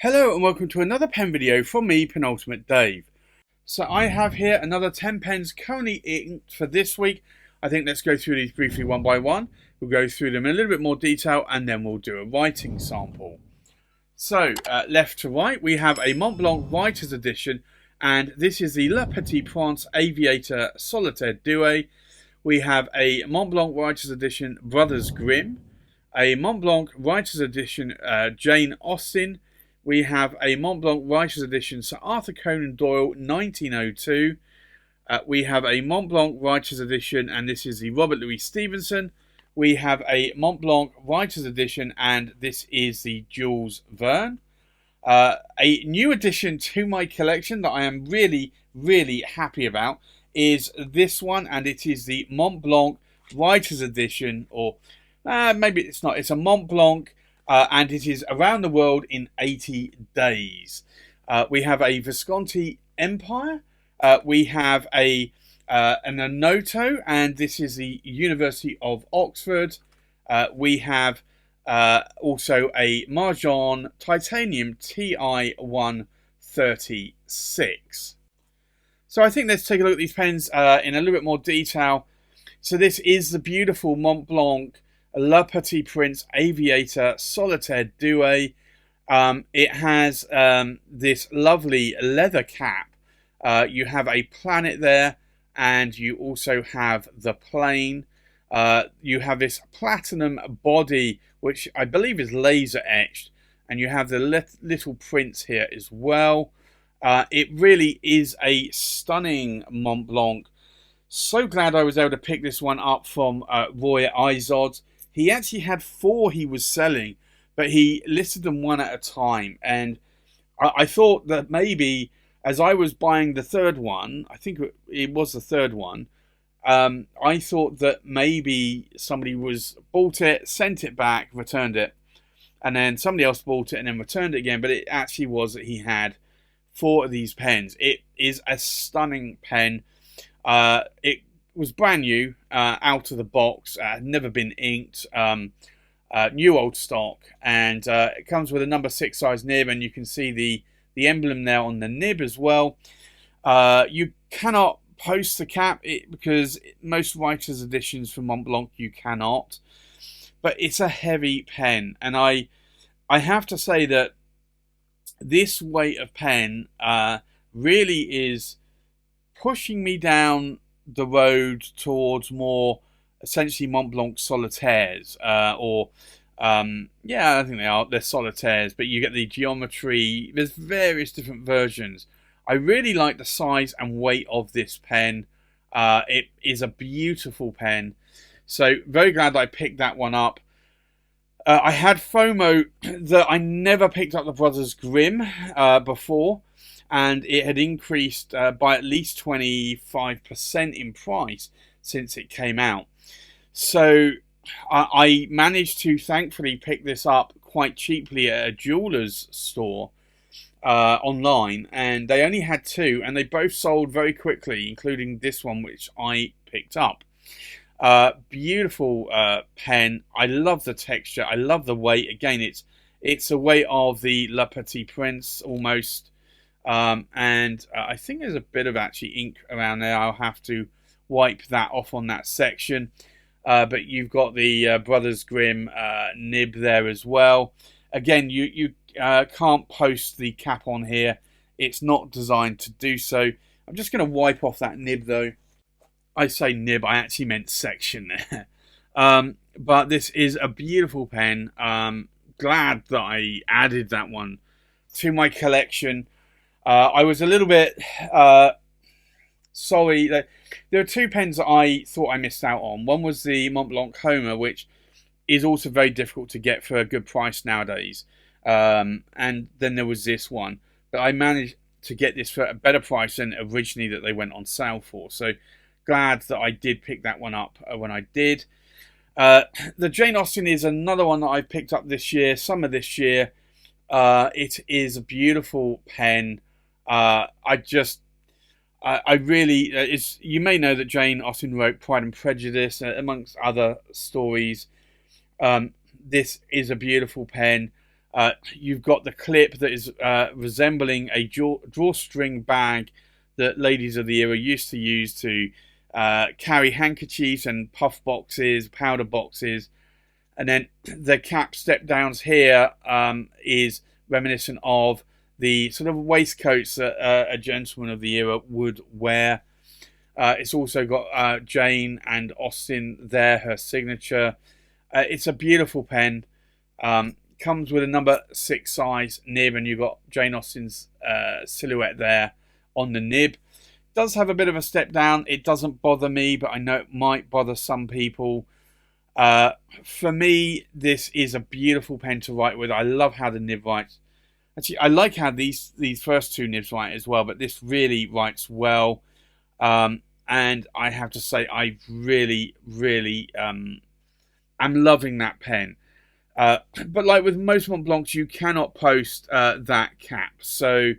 Hello and welcome to another pen video from me, Penultimate Dave. So I have here another 10 pens currently inked for this week. I think let's go through these briefly one by one. We'll go through them in a little bit more detail and then we'll do a writing sample. So left to right we have a Montblanc Writer's Edition, and this is the LePetit Aviator Solitaire Doué. We have a Montblanc Writer's Edition Brothers Grimm, a Montblanc Writer's Edition Jane Austen. We have a Montblanc Writer's Edition Sir Arthur Conan Doyle 1902. We have a Montblanc Writer's Edition, and this is the Robert Louis Stevenson. We have a Montblanc Writer's Edition, and this is the Jules Verne. A new addition to my collection that I am really happy about is this one, and it is the Montblanc Writer's Edition, or maybe it's not, it's a Montblanc. And it is Around the World in 80 Days. We have a Visconti Empire. We have an Onoto, and this is the University of Oxford. We have also a Majohn Titanium TI 136. So I think let's take a look at these pens in a little bit more detail. So this is the beautiful Montblanc LePetit Prince Aviator Solitaire Doué. It has this lovely leather cap. You have a planet there, and you also have the plane. You have this platinum body, which I believe is laser etched, and you have the little prince here as well. It really is a stunning Montblanc. So glad I was able to pick this one up from Roy Izod. He actually had 4 he was selling, but he listed them one at a time. And I thought that maybe as I was buying the third one, I think it was the third one, I thought that maybe somebody bought it, sent it back, returned it, and then somebody else bought it and then returned it again. But it actually was that he had 4 of these pens. It is a stunning pen. It was brand new, out of the box, had never been inked, new old stock, and it comes with a number 6 size nib, and you can see the emblem there on the nib as well. You cannot post the cap because most writers' editions from Montblanc you cannot, but it's a heavy pen, and I have to say that this weight of pen really is pushing me down the road towards more essentially Montblanc solitaires, yeah, I think they're solitaires, but you get the geometry. There's various different versions. I really like the size and weight of this pen. It is a beautiful pen, so very glad that I picked that one up. I had FOMO that I never picked up the Brothers Grimm before, and it had increased by at least 25% in price since it came out. So I managed to thankfully pick this up quite cheaply at a jeweler's store online, and they only had 2, and they both sold very quickly, including this one which I picked up. Beautiful pen. I love the texture. I love the weight. Again, it's the weight of the LePetit Prince almost. And I think there's a bit of actually ink around there. I'll have to wipe that off on that section. But you've got the Brothers Grimm nib there as well. Again, you can't post the cap on here. It's not designed to do so. I'm just going to wipe off that nib though. I say nib, I actually meant section there. But this is a beautiful pen. Glad that I added that one to my collection. I was a little bit sorry that there are 2 pens that I thought I missed out on. One was the Montblanc Homer, which is also very difficult to get for a good price nowadays. And then there was this one, but I managed to get this for a better price than originally that they went on sale for. So glad that I did pick that one up when I did. The Jane Austen is another one that I picked up this year, summer this year. It is a beautiful pen. I really, you may know that Jane Austen wrote Pride and Prejudice, amongst other stories. This is a beautiful pen. You've got the clip that is resembling a drawstring bag that ladies of the era used to use to carry handkerchiefs and puff boxes, powder boxes. And then the cap step downs here is reminiscent of the sort of waistcoats that a gentleman of the era would wear. It's also got Jane and Austen there, her signature. It's a beautiful pen. Comes with a number 6 size nib, and you've got Jane Austen's silhouette there on the nib. Does have a bit of a step down. It doesn't bother me, but I know it might bother some people. For me, this is a beautiful pen to write with. I love how the nib writes. Actually, I like how these first 2 nibs write as well, but this really writes well. And I have to say, I really, really am loving that pen. But like with most Montblancs, you cannot post that cap. So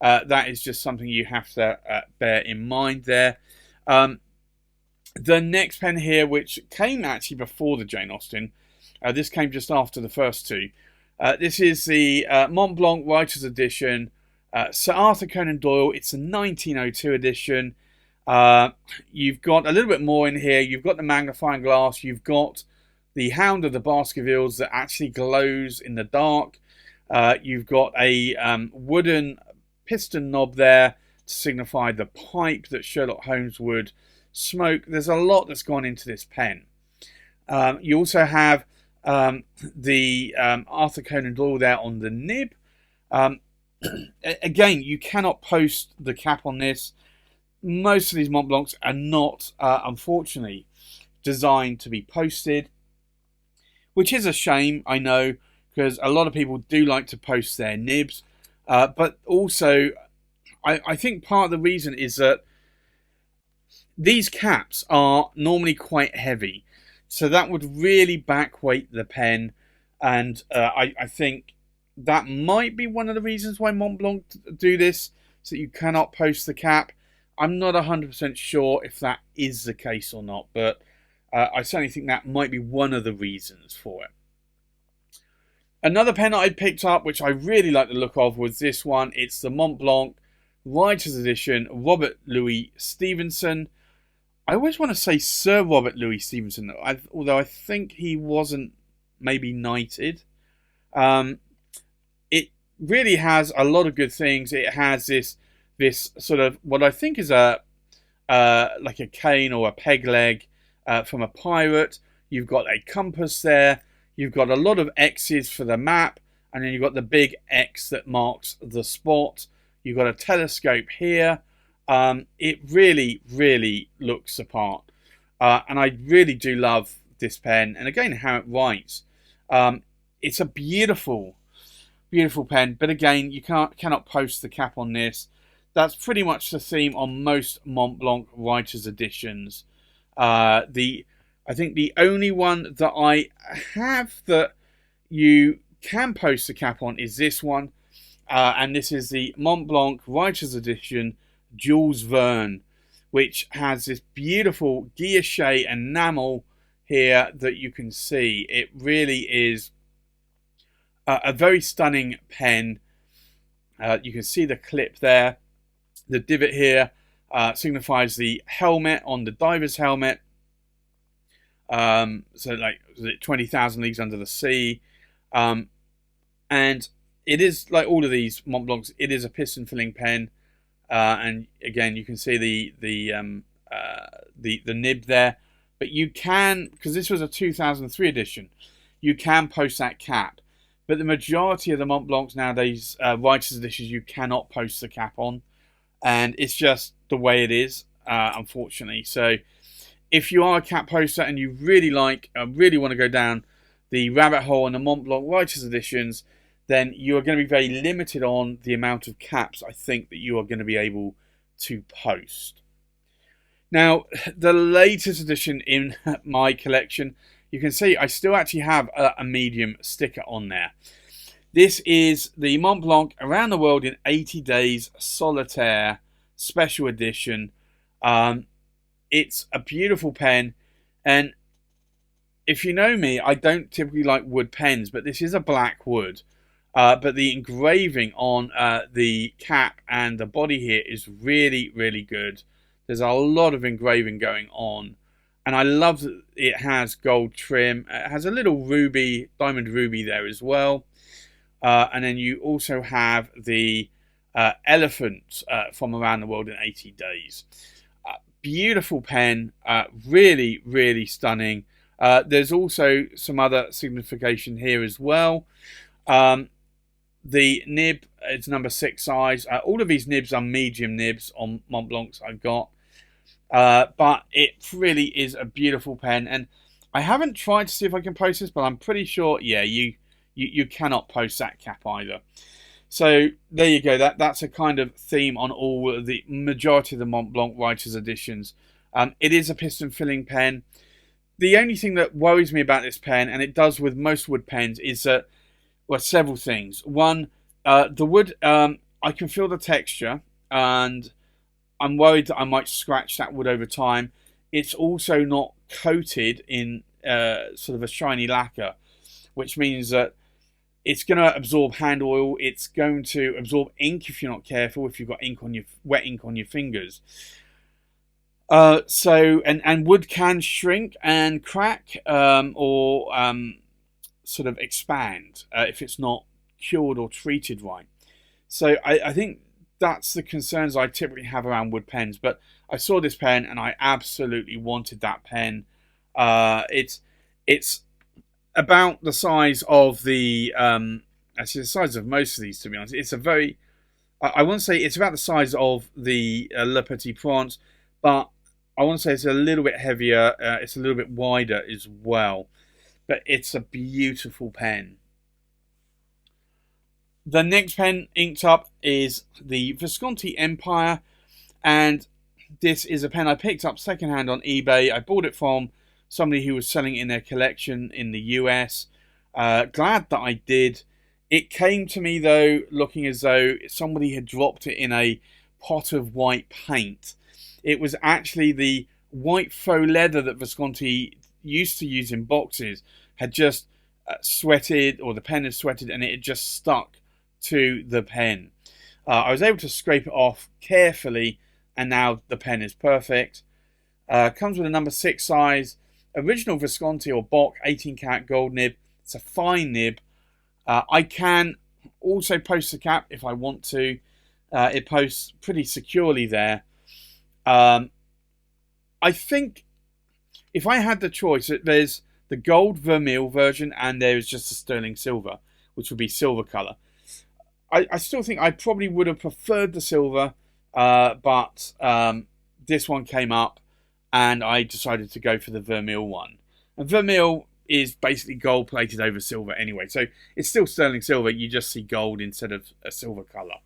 that is just something you have to bear in mind there. The next pen here, which came actually before the Jane Austen, this came just after the first 2. This is the Montblanc Writer's Edition, Sir Arthur Conan Doyle. It's a 1902 edition. You've got a little bit more in here. You've got the magnifying glass. You've got the Hound of the Baskervilles that actually glows in the dark. You've got a wooden piston knob there to signify the pipe that Sherlock Holmes would smoke. There's a lot that's gone into this pen. You also have the Arthur Conan Doyle there on the nib. Again, you cannot post the cap on this. Most of these Montblancs are not, unfortunately, designed to be posted, which is a shame, I know, because a lot of people do like to post their nibs. But also, I think part of the reason is that these caps are normally quite heavy. So that would really backweight the pen. And I think that might be one of the reasons why Montblanc do this, so that you cannot post the cap. I'm not 100% sure if that is the case or not, but I certainly think that might be one of the reasons for it. Another pen I picked up, which I really like the look of, was this one. It's the Montblanc Writer's Edition, Robert Louis Stevenson. I always want to say Sir Robert Louis Stevenson, although I think he wasn't maybe knighted. It really has a lot of good things. It has this sort of what I think is a like a cane or a peg leg from a pirate. You've got a compass there. You've got a lot of X's for the map, and then you've got the big X that marks the spot. You've got a telescope here. It really, really looks the part. And I really do love this pen. And again, how it writes. It's a beautiful, beautiful pen. But again, you cannot post the cap on this. That's pretty much the theme on most Montblanc Writers Editions. I think the only one that I have that you can post the cap on is this one. And this is the Montblanc Writers Edition Jules Verne, which has this beautiful guilloche enamel here that you can see. It really is a very stunning pen. You can see the clip there. The divot here signifies the helmet on the diver's helmet. So like 20,000 Leagues Under the Sea. And it is like all of these Montblancs, it is a piston filling pen. And again, you can see the nib there. But you can, because this was a 2003 edition, you can post that cap. But the majority of the Montblancs nowadays, Writers Editions, you cannot post the cap on. And it's just the way it is, unfortunately. So if you are a cap poster and you really really want to go down the rabbit hole on the Montblanc Writers Editions, then you are going to be very limited on the amount of caps I think that you are going to be able to post. Now, the latest edition in my collection, you can see I still actually have a medium sticker on there. This is the Montblanc Around the World in 80 Days Solitaire Special Edition. It's a beautiful pen, and if you know me, I don't typically like wood pens, but this is a black wood. but the engraving on the cap and the body here is really, really good. There's a lot of engraving going on. And I love that it has gold trim. It has a little ruby, diamond ruby there as well. And then you also have the elephant from around the world in 80 days. Beautiful pen, really, really stunning. There's also some other signification here as well. The nib is number 6 size. All of these nibs are medium nibs on Montblancs I've got. But it really is a beautiful pen. And I haven't tried to see if I can post this, but I'm pretty sure, yeah, you cannot post that cap either. So there you go. That's a kind of theme on all the majority of the Montblanc Writers editions. It is a piston filling pen. The only thing that worries me about this pen, and it does with most wood pens, is that, well, several things. One, the wood, I can feel the texture, and I'm worried that I might scratch that wood over time. It's also not coated in sort of a shiny lacquer, which means that it's going to absorb hand oil. It's going to absorb ink if you're not careful, if you've got ink on your wet ink on your fingers. And wood can shrink and crack or sort of expand if it's not cured or treated right. So I think that's the concerns I typically have around wood pens. But I saw this pen and I absolutely wanted that pen. It's about the size of the actually the size of most of these, to be honest. It's a very, I want to say it's about the size of the LePetit Prince, but I want to say it's a little bit heavier. It's a little bit wider as well. But it's a beautiful pen. The next pen inked up is the Visconti Empire, and this is a pen I picked up secondhand on eBay. I bought it from somebody who was selling it in their collection in the US. Glad that I did. It came to me though looking as though somebody had dropped it in a pot of white paint. It was actually the white faux leather that Visconti used to use in boxes had just sweated, or the pen had sweated, and it had just stuck to the pen. I was able to scrape it off carefully, and now the pen is perfect. Comes with a number 6 size, original Visconti or Bock 18 karat gold nib. It's a fine nib. I can also post the cap if I want to. It posts pretty securely there. I think if I had the choice, there's the gold vermeil version and there's just a sterling silver, which would be silver colour. I still think I probably would have preferred the silver, but this one came up and I decided to go for the vermeil one. And vermeil is basically gold plated over silver anyway, so it's still sterling silver, you just see gold instead of a silver colour.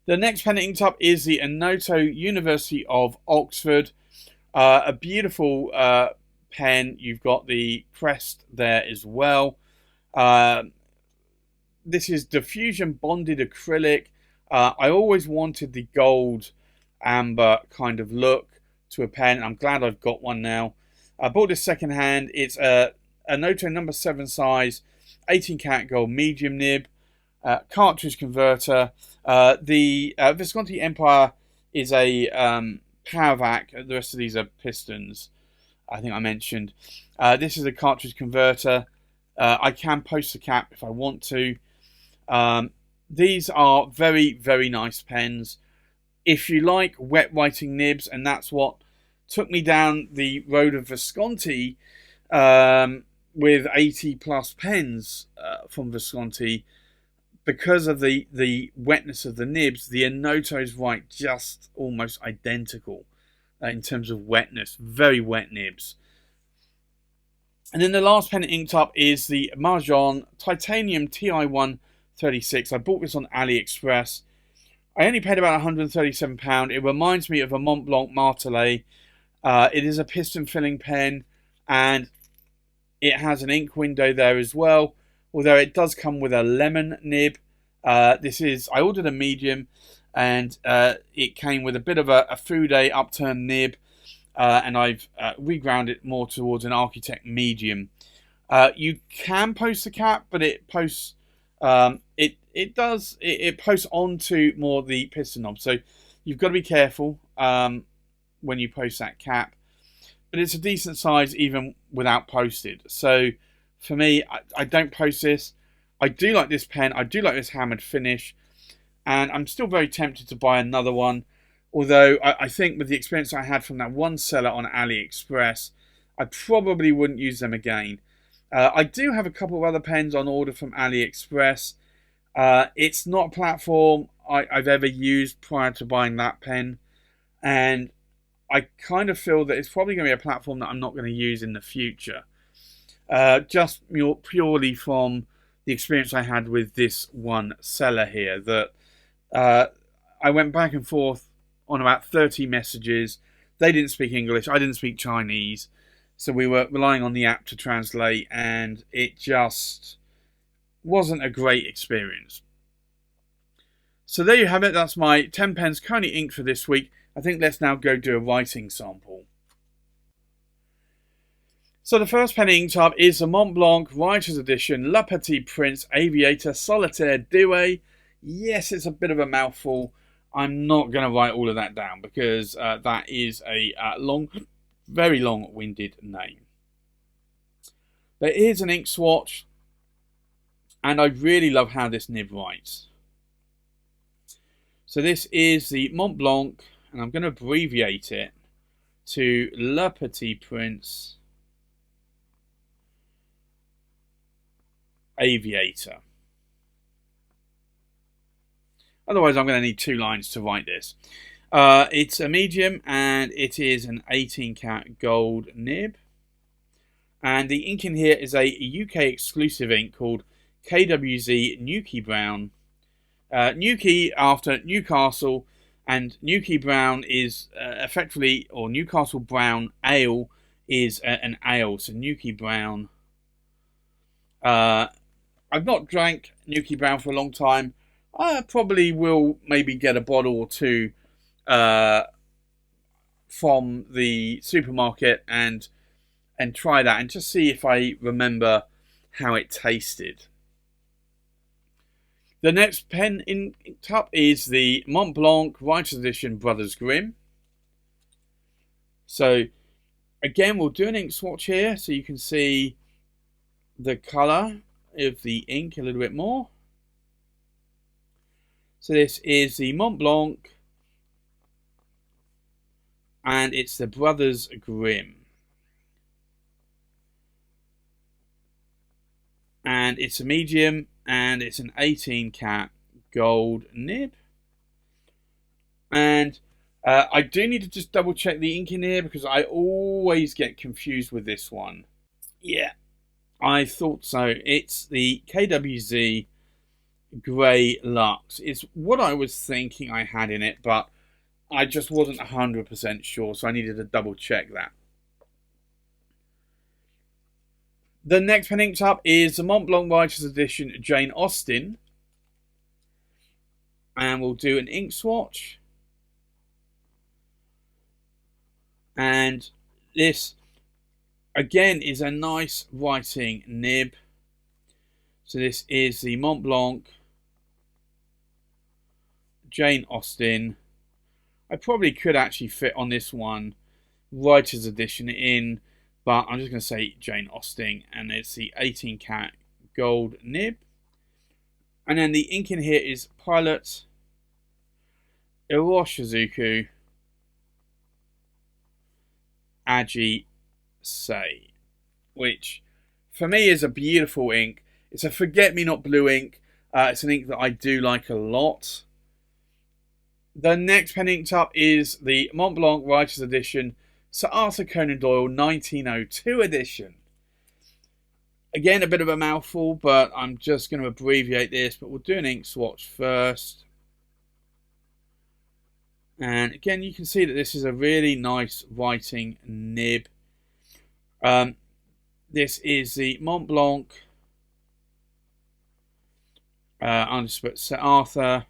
The next pen inked up is the Onoto University of Oxford. A beautiful pen. You've got the crest there as well. This is diffusion bonded acrylic. I always wanted the gold amber kind of look to a pen. I'm glad I've got one now. I bought this second hand. It's a Onoto number 7 size, 18 karat gold medium nib, cartridge converter. The Visconti Empire is a Paravac. The rest of these are pistons, I think I mentioned. This is a cartridge converter. I can post the cap if I want to. These are very, very nice pens. If you like wet writing nibs, and that's what took me down the road of Visconti with 80 plus pens from Visconti, because of the wetness of the nibs, the Onotos write just almost identical in terms of wetness. Very wet nibs. And then the last pen inked up is the Majohn Titanium TI-136. I bought this on AliExpress. I only paid about £137. It reminds me of a Montblanc Martelet. It is a piston filling pen, and it has an ink window there as well, although it does come with a lemon nib. I ordered a medium, and it came with a bit of a Fude upturned nib, and I've reground it more towards an architect medium. You can post the cap, but it posts It posts onto more the piston knob, so you've got to be careful when you post that cap. But it's a decent size even without posted. So for me, I don't post this. I do like this pen. I do like this hammered finish, and I'm still very tempted to buy another one. Although I think with the experience I had from that one seller on AliExpress, I probably wouldn't use them again. I do have a couple of other pens on order from AliExpress. It's not a platform I've ever used prior to buying that pen, and I kind of feel that it's probably going to be a platform that I'm not going to use in the future. Just purely from the experience I had with this one seller here, that I went back and forth on about 30 messages. They didn't speak English, I didn't speak Chinese, so we were relying on the app to translate, and it just wasn't a great experience. So there you have it. That's my 10 pens currently inked for this week. I think let's now go do a writing sample. So the first pen inked up is the Montblanc Writer's Edition LePetit Prince Aviator Solitaire Doué. Yes, it's a bit of a mouthful. I'm not going to write all of that down because that is a very long-winded name. There is an ink swatch, and I really love how this nib writes. So this is the Montblanc, and I'm going to abbreviate it to LePetit Prince Aviator. Otherwise, I'm going to need 2 lines to write this. It's a medium, and it is an 18-cat gold nib. And the ink in here is a UK exclusive ink called KWZ Newquay Brown. Newquay after Newcastle, and Newquay Brown is effectively, or Newcastle Brown Ale is an ale, so Newquay Brown. I've not drank Newquay Brown for a long time. I probably will maybe get a bottle or 2 from the supermarket and try that and just see if I remember how it tasted. The next pen inked up is the Montblanc Writer's Edition Brothers Grimm. So again, we'll do an ink swatch here so you can see the colour of the ink a little bit more. So this is the Montblanc, and it's the Brothers Grimm. And it's a medium, and it's an 18-cat gold nib. And I do need to just double check the ink in here because I always get confused with this one. Yeah, I thought so. It's the KWZ Grey Lux. It's what I was thinking I had in it, but I just wasn't 100% sure, so I needed to double check that. The next pen inked up is the Montblanc Writer's Edition Jane Austen. And we'll do an ink swatch. And this, again, is a nice writing nib. So this is the Montblanc Jane Austen. I probably could actually fit on this one Writer's Edition in, but I'm just going to say Jane Austen, and it's the 18-cat gold nib. And then the ink in here is Pilot Iroshizuku Aji Sei, which for me is a beautiful ink. It's a forget-me-not blue ink. It's an ink that I do like a lot. The next pen inked up is the Montblanc Writer's Edition Sir Arthur Conan Doyle 1902 edition. Again, a bit of a mouthful, but I'm just going to abbreviate this, but we'll do an ink swatch first. And again, you can see that this is a really nice writing nib. This is the Montblanc Sir Arthur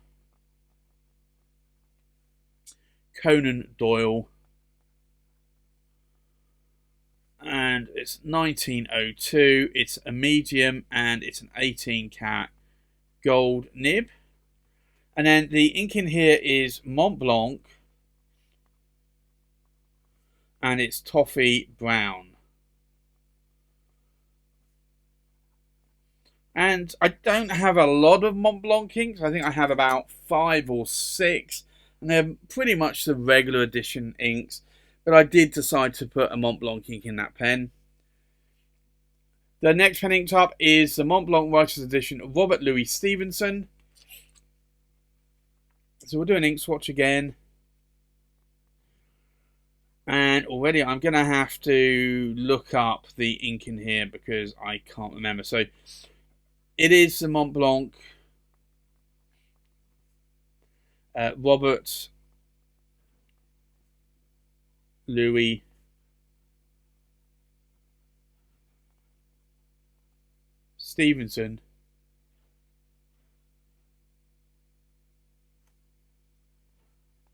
Conan Doyle, it's 1902. It's a medium and it's an 18 cat gold nib. And then the ink in here is Montblanc. And it's toffee brown. And I don't have a lot of Montblanc inks. I think I have about 5 or 6. And they're pretty much the regular edition inks. But I did decide to put a Montblanc ink in that pen. The next pen inked up is the Montblanc Writer's Edition of Robert Louis Stevenson. So we'll do an ink swatch again. And already I'm going to have to look up the ink in here because I can't remember. So it is the Montblanc Robert Louis Stevenson.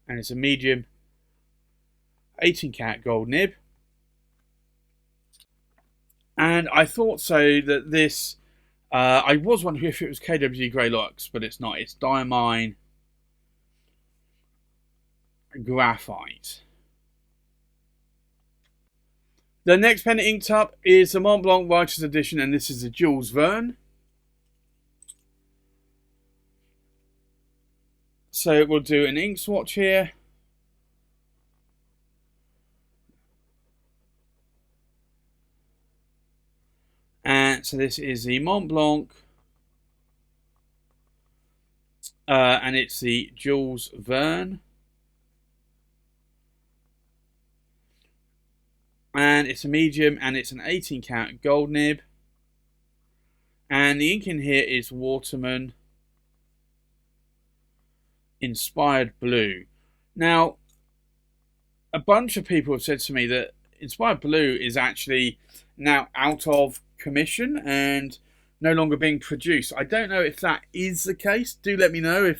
And it's a medium 18 karat gold nib. And I thought so that this, I was wondering if it was KWG Grey Lux, but it's not. It's Diamine Graphite. The next pen inked up is the Montblanc Writer's Edition, and this is the Jules Verne. So we'll do an ink swatch here. And so this is the Montblanc. And it's the Jules Verne. And it's a medium and it's an 18 karat gold nib. And the ink in here is Waterman Inspired Blue. Now, a bunch of people have said to me that Inspired Blue is actually now out of commission and no longer being produced. I don't know if that is the case. Do let me know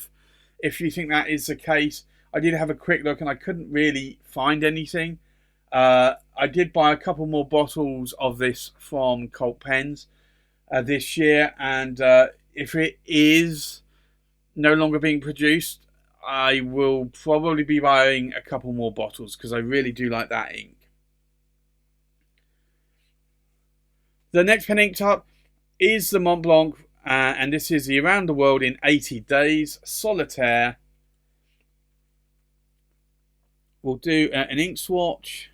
if you think that is the case. I did have a quick look and I couldn't really find anything. I did buy a couple more bottles of this from Cult Pens this year, and if it is no longer being produced, I will probably be buying a couple more bottles because I really do like that ink. The next pen inked up is the Montblanc, and this is the Around the World in 80 Days Solitaire. We'll do an ink swatch.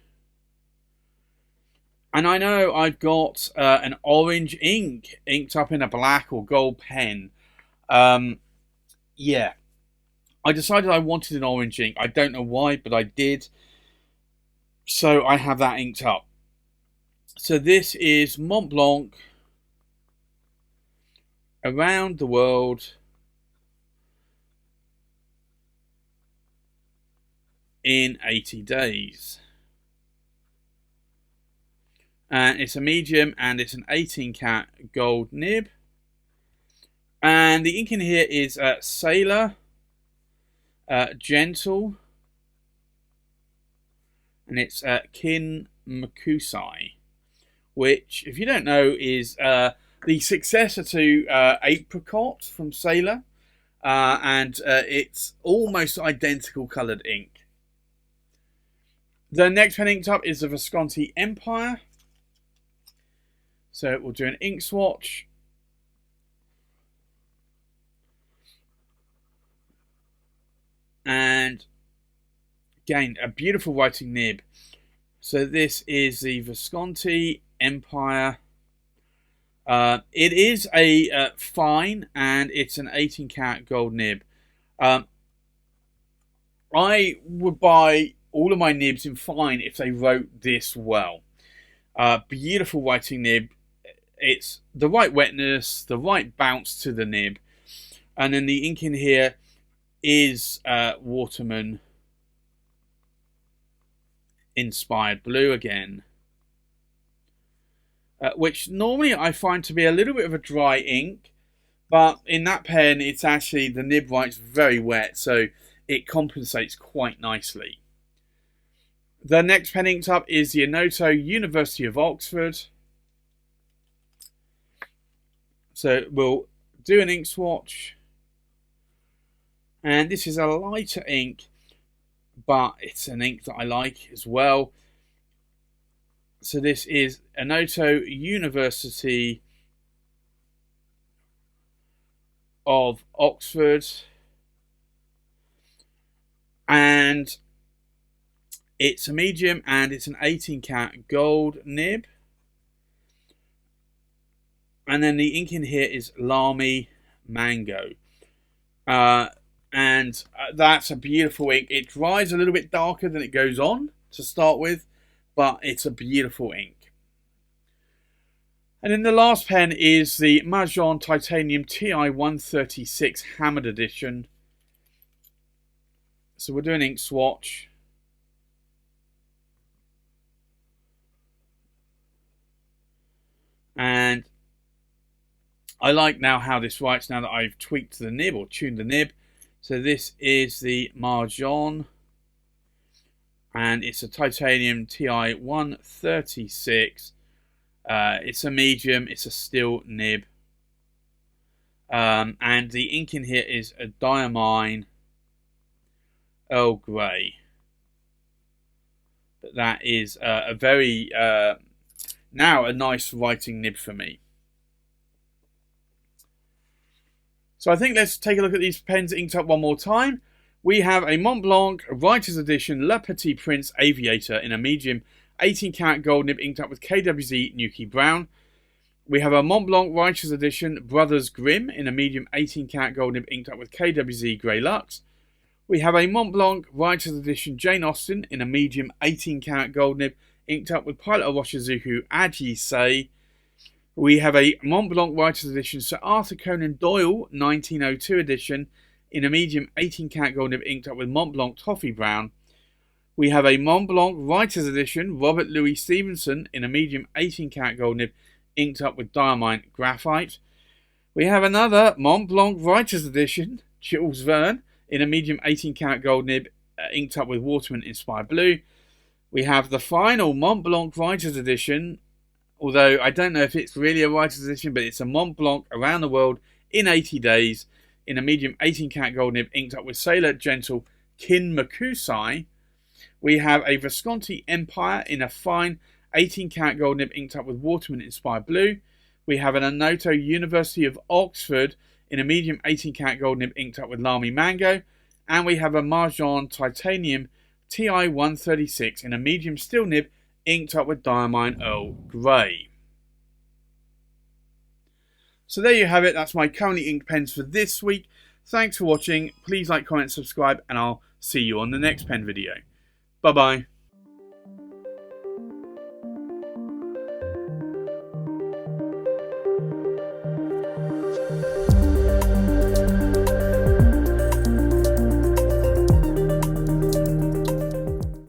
And I know I've got an orange ink inked up in a black or gold pen. Yeah. I decided I wanted an orange ink. I don't know why, but I did. So I have that inked up. So this is Montblanc Around the World in 80 Days. And it's a medium and it's an 18 karat gold nib. And the ink in here is Sailor, Gentle, and it's Kin Makusai, which, if you don't know, is the successor to Apricot from Sailor. And it's almost identical coloured ink. The next pen inked up is the Visconti Empire. So we'll do an ink swatch. And again, a beautiful writing nib. So this is the Visconti Empire. It is a fine and it's an 18 karat gold nib. I would buy all of my nibs in fine if they wrote this well. Beautiful writing nib. It's the right wetness, the right bounce to the nib. And then the ink in here is Waterman Inspired Blue again. Which normally I find to be a little bit of a dry ink. But in that pen, it's actually, the nib writes very wet. So it compensates quite nicely. The next pen inked up is the Onoto University of Oxford. So we'll do an ink swatch. And this is a lighter ink, but it's an ink that I like as well. So this is Onoto University of Oxford. And it's a medium and it's an 18 karat gold nib. And then the ink in here is Lamy Mango. And that's a beautiful ink. It dries a little bit darker than it goes on to start with, but it's a beautiful ink. And then the last pen is the Majohn Titanium TI 136 Hammered Edition. So we'll do an ink swatch. And I like now how this writes now that I've tweaked the nib or tuned the nib. So this is the Majohn, and it's a Titanium TI 136. It's a medium, it's a steel nib. And the ink in here is a Diamine Earl Grey. But that is a very, now a nice writing nib for me. So I think let's take a look at these pens inked up one more time. We have a Montblanc Writer's Edition LePetit Prince Aviator in a medium 18 karat gold nib inked up with KWZ Nuki Brown. We have a Montblanc Writer's Edition Brothers Grimm in a medium 18 karat gold nib inked up with KWZ Grey Lux. We have a Montblanc Writer's Edition Jane Austen in a medium 18 karat gold nib inked up with Pilot of Washizuku Aji Say. We have a Montblanc Writer's Edition Sir Arthur Conan Doyle 1902 edition in a medium 18 karat gold nib inked up with Montblanc Toffee Brown. We have a Montblanc Writer's Edition Robert Louis Stevenson in a medium 18 karat gold nib inked up with Diamine Graphite. We have another Montblanc Writer's Edition Jules Verne in a medium 18 karat gold nib inked up with Waterman Inspired Blue. We have the final Montblanc Writer's Edition, although I don't know if it's really a writer's edition, but it's a Montblanc Around the World in 80 Days in a medium 18 karat gold nib inked up with Sailor Gentle Kin Makusai. We have a Visconti Empire in a fine 18 karat gold nib inked up with Waterman Inspired Blue. We have an Onoto University of Oxford in a medium 18 karat gold nib inked up with Lamy Mango. And we have a Majohn Titanium TI 136 in a medium steel nib inked up with Diamine Earl Grey. So there you have it. That's my currently inked pens for this week. Thanks for watching. Please like, comment, subscribe, and I'll see you on the next pen video. Bye bye.